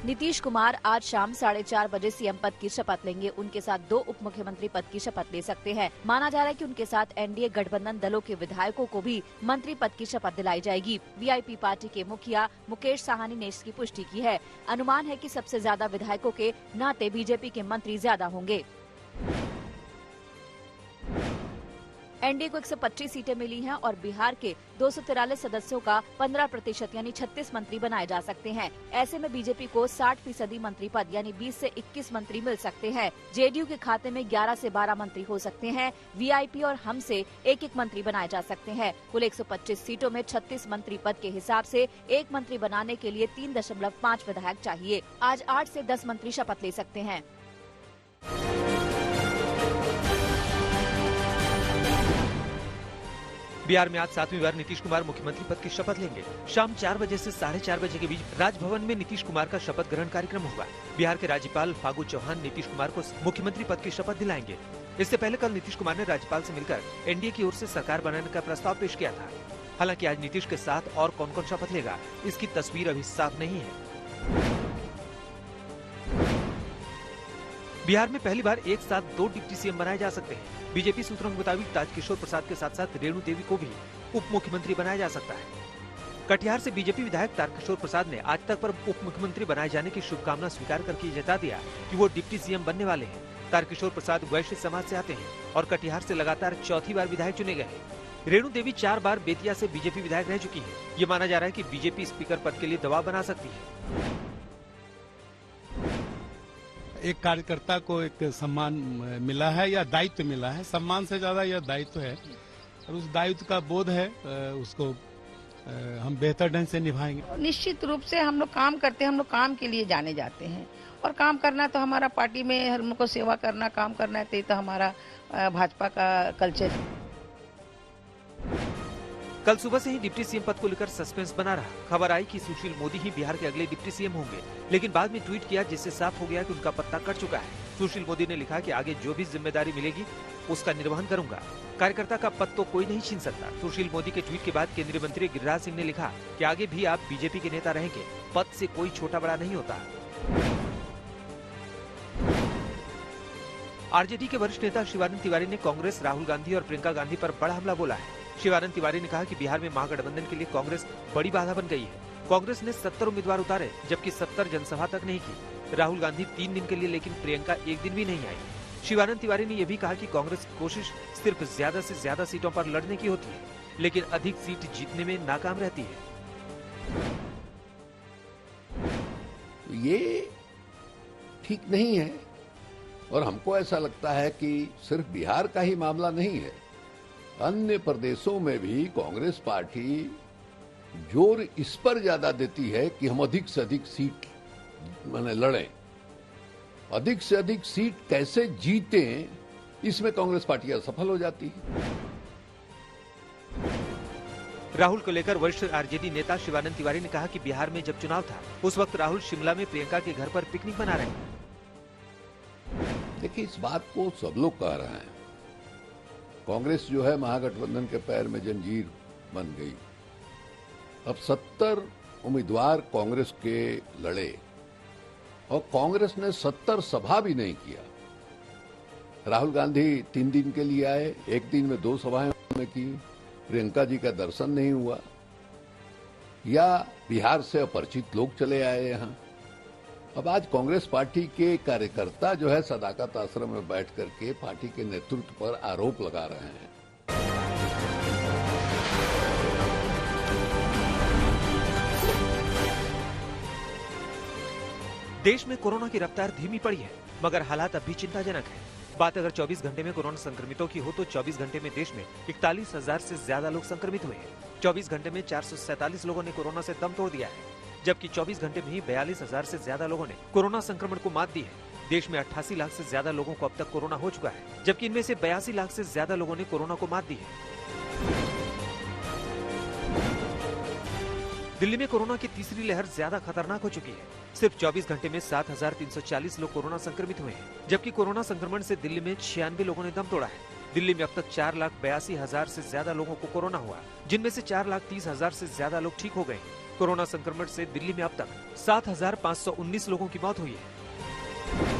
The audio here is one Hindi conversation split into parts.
नीतीश कुमार आज शाम 4:30 बजे सीएम पद की शपथ लेंगे। उनके साथ 2 उप मुख्यमंत्री पद की शपथ ले सकते हैं। माना जा रहा है कि उनके साथ एनडीए गठबंधन दलों के विधायकों को भी मंत्री पद की शपथ दिलाई जाएगी। वीआईपी पार्टी के मुखिया मुकेश साहनी ने इसकी पुष्टि की है। अनुमान है कि सबसे ज्यादा विधायकों के नाते बीजेपी के मंत्री ज्यादा होंगे। एनडीए को 125 सीटें मिली हैं और बिहार के 243 सदस्यों का 15% यानी 36 मंत्री बनाए जा सकते हैं। ऐसे में बीजेपी को 60% मंत्री पद यानी 20 से 21 मंत्री मिल सकते हैं। जेडीयू के खाते में 11 से 12 मंत्री हो सकते हैं। वीआईपी और हम से एक मंत्री बनाए जा सकते हैं। कुल 125 सीटों में 36 मंत्री पद के हिसाब से एक मंत्री बनाने के लिए 3.5 विधायक चाहिए। आज 8 से 10 मंत्री शपथ ले सकते हैं। बिहार में आज 7वीं बार नीतीश कुमार मुख्यमंत्री पद की शपथ लेंगे। शाम 4 बजे से 4:30 बजे के बीच राजभवन में नीतीश कुमार का शपथ ग्रहण कार्यक्रम होगा। बिहार के राज्यपाल फागू चौहान नीतीश कुमार को मुख्यमंत्री पद की शपथ दिलाएंगे। इससे पहले कल नीतीश कुमार ने राज्यपाल से मिलकर एनडीए की ओर से सरकार बनाने का प्रस्ताव पेश किया था। हालांकि आज नीतीश के साथ और कौन कौन शपथ लेगा, इसकी तस्वीर अभी साफ नहीं है। बिहार में पहली बार एक साथ 2 डिप्टी सीएम बनाए जा सकते हैं। बीजेपी सूत्रों के मुताबिक ताजकिशोर प्रसाद के साथ साथ रेणु देवी को भी उप मुख्यमंत्री बनाया जा सकता है। कटिहार से बीजेपी विधायक तारकिशोर प्रसाद ने आज तक पर उप मुख्यमंत्री बनाए जाने की शुभकामना स्वीकार करके जता दिया कि वो डिप्टी सीएम बनने वाले हैं। तारकिशोर प्रसाद वैश्य समाज से आते हैं और कटिहार से लगातार चौथी बार विधायक चुने गए हैं। रेणु देवी 4 बार बेतिया से बीजेपी विधायक रह चुकी है। ये माना जा रहा है कि बीजेपी स्पीकर पद के लिए दबाव बना सकती है। एक कार्यकर्ता को एक सम्मान मिला है या दायित्व मिला है, सम्मान से ज्यादा यह दायित्व है और उस दायित्व का बोध है, उसको हम बेहतर ढंग से निभाएंगे। निश्चित रूप से हम लोग काम करते हैं, हम लोग काम के लिए जाने जाते हैं और काम करना तो हमारा पार्टी में हमको सेवा करना, काम करना है, तो हमारा भाजपा का कल्चर है। कल सुबह से ही डिप्टी सीएम पद को लेकर सस्पेंस बना रहा। खबर आई कि सुशील मोदी ही बिहार के अगले डिप्टी सीएम होंगे, लेकिन बाद में ट्वीट किया जिससे साफ हो गया कि उनका पत्ता कट चुका है। सुशील मोदी ने लिखा कि आगे जो भी जिम्मेदारी मिलेगी उसका निर्वहन करूंगा। कार्यकर्ता का पद तो कोई नहीं छीन सकता। सुशील मोदी के ट्वीट के बाद केंद्रीय मंत्री गिरिराज सिंह ने लिखा कि आगे भी आप बीजेपी के नेता रहेंगे, पद से कोई छोटा बड़ा नहीं होता। आरजेडी के वरिष्ठ नेता शिवानंद तिवारी ने कांग्रेस, राहुल गांधी और प्रियंका गांधी पर बड़ा हमला बोला है। शिवानंद तिवारी ने कहा कि बिहार में महागठबंधन के लिए कांग्रेस बड़ी बाधा बन गई है। कांग्रेस ने 70 उम्मीदवार उतारे, जबकि 70 जनसभा तक नहीं की। राहुल गांधी 3 दिन के लिए, लेकिन प्रियंका 1 दिन भी नहीं आई। शिवानंद तिवारी ने यह भी कहा कि कांग्रेस की कोशिश सिर्फ ज्यादा से ज्यादा सीटों पर लड़ने की होती है, लेकिन अधिक सीट जीतने में नाकाम रहती है। ये ठीक नहीं है और हमको ऐसा लगता है कि सिर्फ बिहार का ही मामला नहीं है। अन्य प्रदेशों में भी कांग्रेस पार्टी जोर इस पर ज्यादा देती है कि हम अधिक से अधिक सीट लड़ें। अधिक से अधिक सीट कैसे जीतें, इसमें कांग्रेस पार्टी असफल हो जाती है। राहुल को लेकर वरिष्ठ आरजेडी नेता शिवानंद तिवारी ने कहा कि बिहार में जब चुनाव था उस वक्त राहुल शिमला में प्रियंका के घर पर पिकनिक मना रहे हैं। देखिए, इस बात को सब लोग कह रहे हैं। कांग्रेस जो है महागठबंधन के पैर में जंजीर बन गई। अब 70 उम्मीदवार कांग्रेस के लड़े और कांग्रेस ने 70 सभा भी नहीं किया। राहुल गांधी 3 दिन के लिए आए, 1 दिन में 2 सभाएं की। प्रियंका जी का दर्शन नहीं हुआ, या बिहार से अपरिचित लोग चले आए यहाँ। अब आज कांग्रेस पार्टी के कार्यकर्ता जो है सदाकत आश्रम में बैठ करके पार्टी के नेतृत्व पर आरोप लगा रहे हैं। देश में कोरोना की रफ्तार धीमी पड़ी है, मगर हालात अब भी चिंताजनक है। बात अगर 24 घंटे में कोरोना संक्रमितों की हो तो 24 घंटे में देश में 41,000 से ज्यादा लोग संक्रमित हुए हैं। 24 घंटे में 447 लोगों ने कोरोना से दम तोड़ दिया है, जबकि 24 घंटे में ही 42,000 से ज्यादा लोगों ने कोरोना संक्रमण को मात दी है। देश में 88 लाख से ज्यादा लोगों को अब तक कोरोना हो चुका है, जबकि इनमें से 82 लाख से ज्यादा लोगों ने कोरोना को मात दी है। दिल्ली में कोरोना की तीसरी लहर ज्यादा खतरनाक हो चुकी है। सिर्फ 24 घंटे में 7,340 लोग कोरोना संक्रमित हुए हैं, जबकि कोरोना संक्रमण से दिल्ली में 96 लोगों ने दम तोड़ा है। दिल्ली में अब तक 4,82,000 से ज्यादा लोगों को कोरोना हुआ, जिनमें से 4,30,000 से ज्यादा लोग ठीक हो गए। कोरोना संक्रमण से दिल्ली में अब तक 7,519 लोगों की मौत हुई है।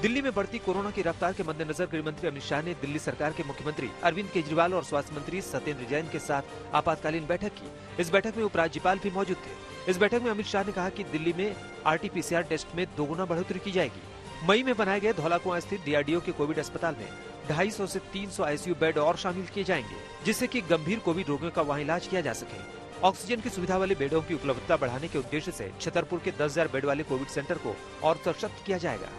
दिल्ली में बढ़ती कोरोना की रफ्तार के मद्देनजर गृह मंत्री अमित शाह ने दिल्ली सरकार के मुख्यमंत्री अरविंद केजरीवाल और स्वास्थ्य मंत्री सत्येंद्र जैन के साथ आपातकालीन बैठक की। इस बैठक में उपराज्यपाल भी मौजूद थे। इस बैठक में अमित शाह ने कहा कि दिल्ली में RT-PCR टेस्ट में 2 गुना बढ़ोतरी की जाएगी। मई में बनाए गए धौलाकुआं स्थित DRDO के कोविड अस्पताल में 250 से 300 ICU बेड और शामिल किए जाएंगे, जिससे कि गंभीर कोविड रोगियों का वहां इलाज किया जा सके। ऑक्सीजन की सुविधा वाले बेडों की उपलब्धता बढ़ाने के उद्देश्य से छतरपुर के 10,000 बेड वाले कोविड सेंटर को और सशक्त किया जाएगा।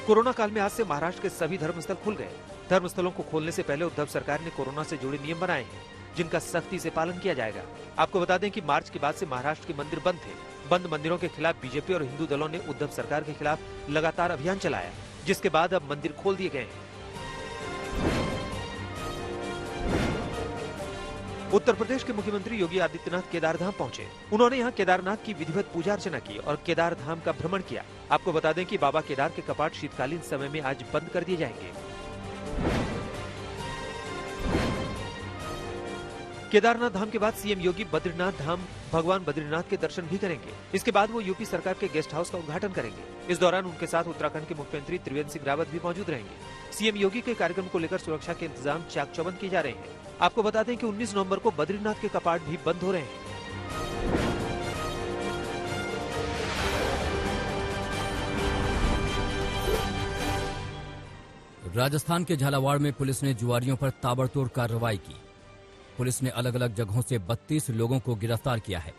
कोरोना काल में आज से महाराष्ट्र के सभी धर्मस्थल खुल गए। धर्मस्थलों को खोलने से पहले उद्धव सरकार ने कोरोना से जुड़े नियम बनाए हैं, जिनका सख्ती से पालन किया जाएगा। आपको बता दें कि मार्च के बाद से महाराष्ट्र के मंदिर बंद थे। बंद मंदिरों के खिलाफ बीजेपी और हिंदू दलों ने उद्धव सरकार के खिलाफ लगातार अभियान चलाया, जिसके बाद अब मंदिर खोल दिए गए हैं। उत्तर प्रदेश के मुख्यमंत्री योगी आदित्यनाथ केदारधाम पहुंचे। उन्होंने यहां केदारनाथ की विधिवत पूजा अर्चना की और केदारधाम का भ्रमण किया। आपको बता दें कि बाबा केदार के कपाट शीतकालीन समय में आज बंद कर दिए जाएंगे। केदारनाथ धाम के बाद सीएम योगी बद्रीनाथ धाम भगवान बद्रीनाथ के दर्शन भी करेंगे। इसके बाद वो यूपी सरकार के गेस्ट हाउस का उद्घाटन करेंगे। इस दौरान उनके साथ उत्तराखंड के मुख्यमंत्री त्रिवेंद्र सिंह रावत भी मौजूद रहेंगे। सीएम योगी के कार्यक्रम को लेकर सुरक्षा के इंतजाम चाक चौबंद किए जा रहे हैं। आपको बता दें कि 19 नवंबर को बद्रीनाथ के कपाट भी बंद हो रहे हैं। राजस्थान के झालावाड़ में पुलिस ने जुआरियों पर ताबड़तोड़ कार्रवाई की। पुलिस ने अलग अलग जगहों से 32 लोगों को गिरफ्तार किया है।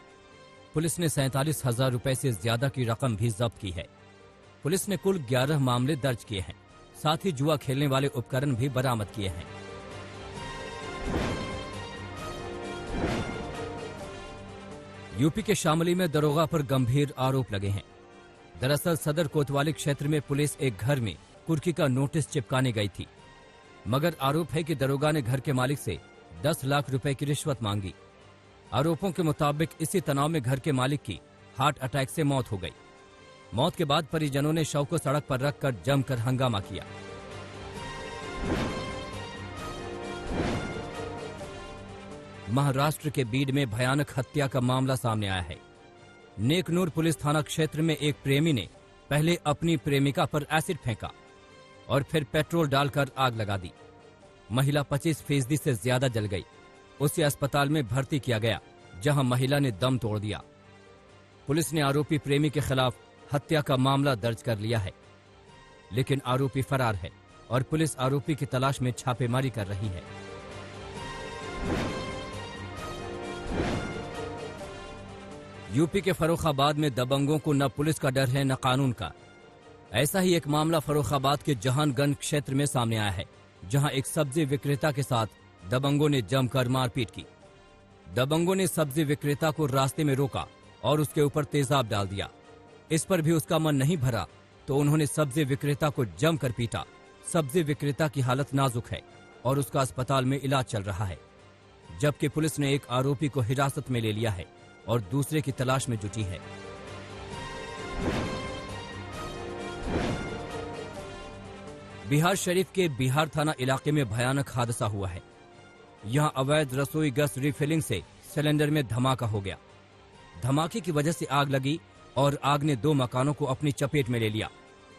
पुलिस ने 47,000 रुपए से ज्यादा की रकम भी जब्त की है। पुलिस ने कुल 11 मामले दर्ज किए हैं। साथ ही जुआ खेलने वाले उपकरण भी बरामद किए हैं। यूपी के शामली में दरोगा पर गंभीर आरोप लगे हैं। दरअसल सदर कोतवाली क्षेत्र में पुलिस एक घर में कुर्की का नोटिस चिपकाने गई थी, मगर आरोप है कि दरोगा ने घर के मालिक से 10 लाख रुपए की रिश्वत मांगी। आरोपों के मुताबिक इसी तनाव में घर के मालिक की हार्ट अटैक से मौत हो गई। मौत के बाद परिजनों ने शव को सड़क पर रखकर जमकर हंगामा किया। महाराष्ट्र के बीड में भयानक हत्या का मामला सामने आया है। नेकनूर पुलिस थाना क्षेत्र में एक प्रेमी ने पहले अपनी प्रेमिका पर एसिड फेंका और फिर पेट्रोल डालकर आग लगा दी। महिला 25% से ज्यादा जल गई। उसे अस्पताल में भर्ती किया गया, जहां महिला ने दम तोड़ दिया। पुलिस ने आरोपी प्रेमी के खिलाफ हत्या का मामला दर्ज कर लिया है, लेकिन आरोपी फरार है और पुलिस आरोपी की तलाश में छापेमारी कर रही है। यूपी के फर्रुखाबाद में दबंगों को न पुलिस का डर है न कानून का। ऐसा ही एक मामला फर्रुखाबाद के जहानगंज क्षेत्र में सामने आया है, जहां एक सब्जी विक्रेता के साथ दबंगों ने जमकर मारपीट की। दबंगों ने सब्जी विक्रेता को रास्ते में रोका और उसके ऊपर तेजाब डाल दिया। इस पर भी उसका मन नहीं भरा तो उन्होंने सब्जी विक्रेता को जमकर पीटा। सब्जी विक्रेता की हालत नाजुक है और उसका अस्पताल में इलाज चल रहा है, जबकि पुलिस ने एक आरोपी को हिरासत में ले लिया है और दूसरे की तलाश में जुटी है। बिहार शरीफ के बिहार थाना इलाके में भयानक हादसा हुआ है। यहां अवैध रसोई गैस रिफिलिंग से सिलेंडर में धमाका हो गया। धमाके की वजह से आग लगी और आग ने 2 मकानों को अपनी चपेट में ले लिया।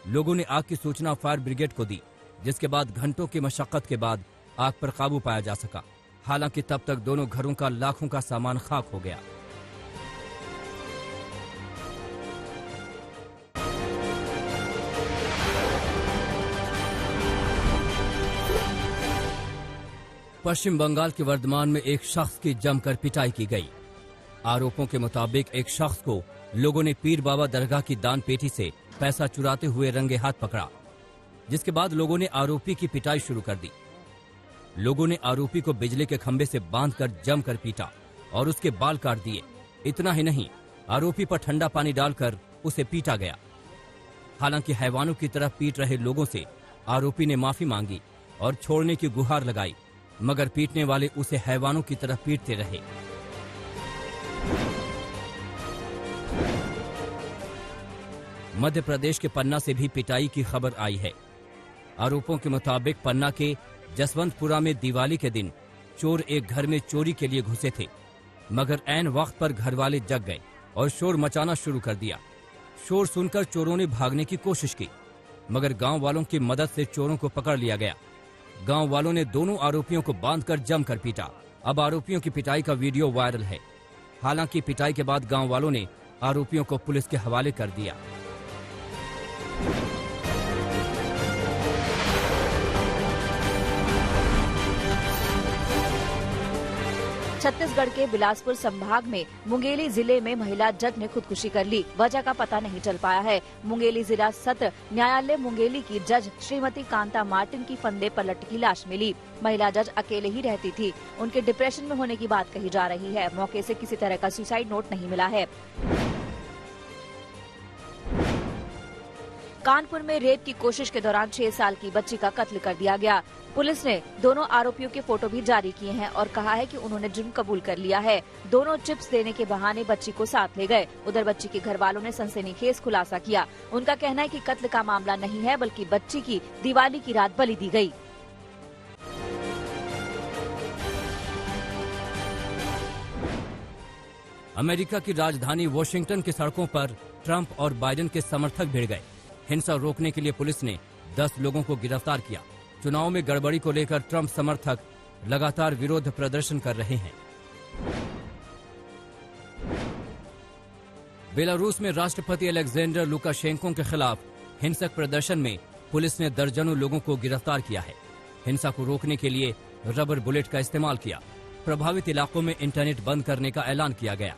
लोगों ने आग की सूचना फायर ब्रिगेड को दी, जिसके बाद घंटों की मशक्कत के बाद आग पर काबू पाया जा सका। हालांकि तब तक दोनों घरों का लाखों का सामान खाक हो गया। पश्चिम बंगाल के वर्धमान में एक शख्स की जमकर पिटाई की गई। आरोपों के मुताबिक एक शख्स को लोगों ने पीर बाबा दरगाह की दान पेटी से पैसा चुराते हुए रंगे हाथ पकड़ा, जिसके बाद लोगों ने आरोपी की पिटाई शुरू कर दी। लोगों ने आरोपी को बिजली के खंभे से बांधकर जमकर पीटा और उसके बाल काट दिए। इतना ही नहीं, आरोपी पर ठंडा पानी डालकर उसे पीटा गया। हालांकि हैवानों की तरह पीट रहे लोगों से आरोपी ने माफी मांगी और छोड़ने की गुहार लगाई, मगर पीटने वाले उसे हैवानों की तरह पीटते रहे। मध्य प्रदेश के पन्ना से भी पिटाई की खबर आई है। आरोपों के मुताबिक पन्ना के जसवंतपुरा में दिवाली के दिन चोर एक घर में चोरी के लिए घुसे थे, मगर ऐन वक्त पर घर वाले जग गए और शोर मचाना शुरू कर दिया। शोर सुनकर चोरों ने भागने की कोशिश की, मगर गांव वालों की मदद से चोरों को पकड़ लिया गया। गांव वालों ने दोनों आरोपियों को बांधकर जमकर पीटा। अब आरोपियों की पिटाई का वीडियो वायरल है। हालांकि पिटाई के बाद गांव वालों ने आरोपियों को पुलिस के हवाले कर दिया। छत्तीसगढ़ के बिलासपुर संभाग में मुंगेली जिले में महिला जज ने खुदकुशी कर ली। वजह का पता नहीं चल पाया है। मुंगेली जिला सत्र न्यायालय मुंगेली की जज श्रीमती कांता मार्टिन की फंदे पर लटकी लाश मिली। महिला जज अकेले ही रहती थी। उनके डिप्रेशन में होने की बात कही जा रही है। मौके से किसी तरह का सुसाइड नोट नहीं मिला है। कानपुर में रेप की कोशिश के दौरान 6 साल की बच्ची का कत्ल कर दिया गया। पुलिस ने दोनों आरोपियों के फोटो भी जारी किए हैं और कहा है कि उन्होंने जुर्म कबूल कर लिया है। दोनों चिप्स देने के बहाने बच्ची को साथ ले गए। उधर बच्ची के घर वालों ने सनसनीखेज खुलासा किया। उनका कहना है कि कत्ल का मामला नहीं है, बल्कि बच्ची की दिवाली की रात बलि दी गई। अमेरिका की राजधानी वॉशिंगटन की सड़कों पर ट्रंप और बाइडेन के समर्थक भिड़ गए। हिंसा रोकने के लिए पुलिस ने 10 लोगों को गिरफ्तार किया। चुनाव में गड़बड़ी को लेकर ट्रंप समर्थक लगातार विरोध प्रदर्शन कर रहे हैं। बेलारूस में राष्ट्रपति अलेक्जेंडर लुकाशेंको के खिलाफ हिंसक प्रदर्शन में पुलिस ने दर्जनों लोगों को गिरफ्तार किया है। हिंसा को रोकने के लिए रबर बुलेट का इस्तेमाल किया। प्रभावित इलाकों में इंटरनेट बंद करने का ऐलान किया गया।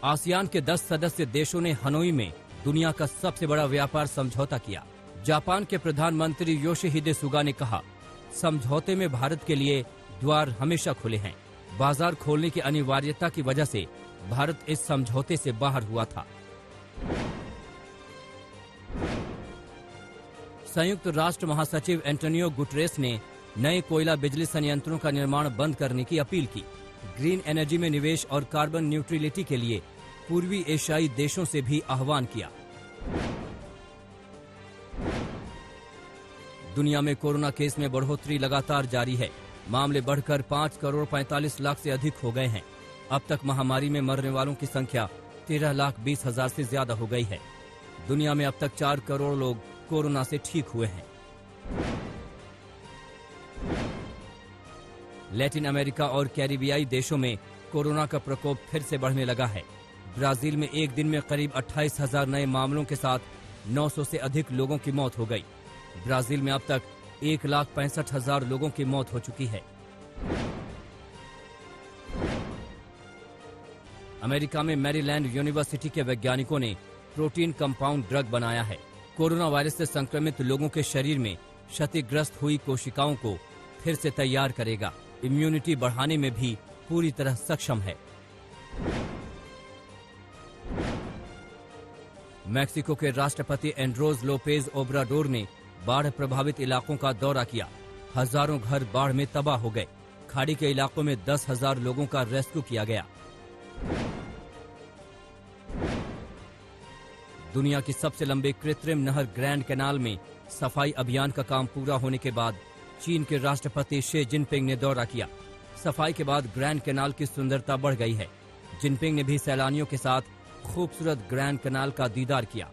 आसियान के 10 सदस्य देशों ने हनोई में दुनिया का सबसे बड़ा व्यापार समझौता किया। जापान के प्रधानमंत्री योशिहिदे सुगा ने कहा, समझौते में भारत के लिए द्वार हमेशा खुले हैं। बाजार खोलने की अनिवार्यता की वजह से भारत इस समझौते से बाहर हुआ था। संयुक्त राष्ट्र महासचिव एंटोनियो गुटरेस ने नए कोयला बिजली संयंत्रों का निर्माण बंद करने की अपील की। ग्रीन एनर्जी में निवेश और कार्बन न्यूट्रलिटी के लिए पूर्वी एशियाई देशों से भी आह्वान किया। दुनिया में कोरोना केस में बढ़ोतरी लगातार जारी है। मामले बढ़कर 5,45,00,000 से अधिक हो गए हैं। अब तक महामारी में मरने वालों की संख्या 13,20,000 से ज्यादा हो गई है। दुनिया में अब तक 4 करोड़ लोग कोरोना से ठीक हुए हैं। लैटिन अमेरिका और कैरिबियाई देशों में कोरोना का प्रकोप फिर से बढ़ने लगा है। ब्राजील में एक दिन में करीब 28,000 नए मामलों के साथ 900 से अधिक लोगों की मौत हो गई। ब्राजील में अब तक 1,65,000 लोगों की मौत हो चुकी है। अमेरिका में मैरीलैंड यूनिवर्सिटी के वैज्ञानिकों ने प्रोटीन कंपाउंड ड्रग बनाया है। कोरोना वायरस से संक्रमित लोगों के शरीर में क्षतिग्रस्त हुई कोशिकाओं को फिर से तैयार करेगा। इम्यूनिटी बढ़ाने में भी पूरी तरह सक्षम है। मैक्सिको के राष्ट्रपति एंड्रोज लोपेज ओब्राडोर ने बाढ़ प्रभावित इलाकों का दौरा किया। हजारों घर बाढ़ में तबाह हो गए। खाड़ी के इलाकों में 10,000 लोगों का रेस्क्यू किया गया। दुनिया की सबसे लंबे कृत्रिम नहर ग्रैंड कैनाल में सफाई अभियान का काम पूरा होने के बाद चीन के राष्ट्रपति शी जिनपिंग ने दौरा किया। सफाई के बाद ग्रैंड कैनाल की सुंदरता बढ़ गई है। जिनपिंग ने भी सैलानियों के साथ खूबसूरत ग्रैंड कैनाल का दीदार किया।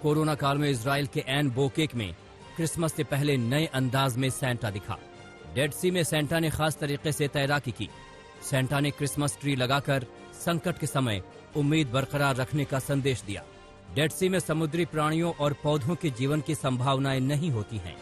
कोरोना काल में इजराइल के एन बोकेक में क्रिसमस से पहले नए अंदाज में सेंटा दिखा। डेड सी में सेंटा ने खास तरीके से तैराकी की। सेंटा ने क्रिसमस ट्री लगाकर संकट के समय उम्मीद बरकरार रखने का संदेश दिया। डेड सी में समुद्री प्राणियों और पौधों के जीवन की संभावनाएं नहीं होती हैं।